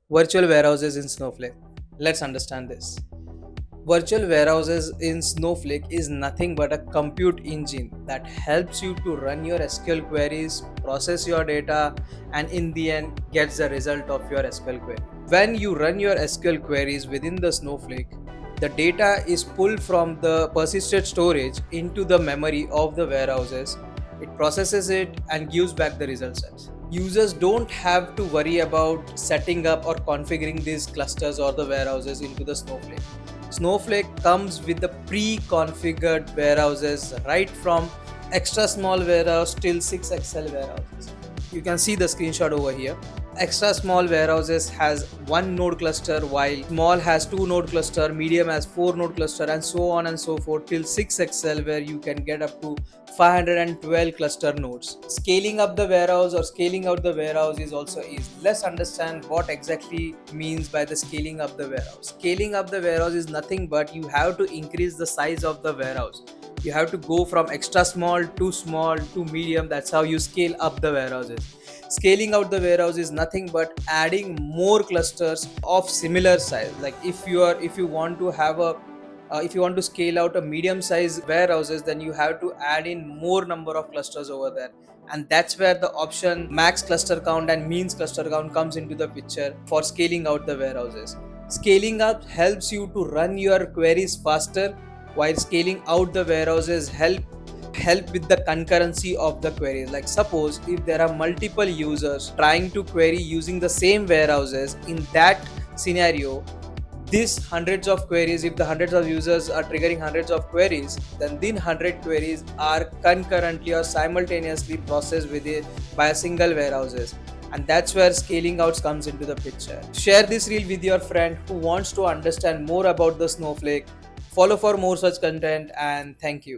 Virtual warehouses in Snowflake. Let's understand this. Virtual warehouses in Snowflake is nothing but a compute engine that helps you to run your SQL queries, process your data, and in the end gets the result of your SQL query. When you run your SQL queries within the Snowflake, the data is pulled from the persisted storage into the memory of the warehouses. It processes it and gives back the result sets. Users don't have to worry about setting up or configuring these clusters or the warehouses into the Snowflake. Snowflake comes with the pre-configured warehouses right from extra small warehouse till 6XL warehouses. You can see the screenshot over here. Extra small warehouses has one node cluster, while small has two node cluster, medium has four node cluster, and so on and so forth till 6XL, where you can get up to 512 cluster nodes. Scaling up the warehouse or scaling out the warehouse is also easy. Let's understand what exactly means by the scaling up the warehouse. Scaling up the warehouse is nothing but you have to increase the size of the warehouse. You have to go from extra small to medium. That's how you scale up the warehouses. Scaling out the warehouse is nothing but adding more clusters of similar size. Like if you want to have a if you want to scale out a medium size warehouses, then you have to add in more number of clusters over there, and that's where the option max cluster count and means cluster count comes into the picture for scaling out the warehouses. Scaling up helps you to run your queries faster, while scaling out the warehouses help with the concurrency of the queries. Like suppose if there are multiple users trying to query using the same warehouses, in that scenario, these hundreds of queries, if the hundreds of users are triggering hundreds of queries, then these 100 queries are concurrently or simultaneously processed with it by a single warehouses, and that's where scaling out comes into the picture. Share this reel with your friend who wants to understand more about the Snowflake. Follow for more such content, and thank you.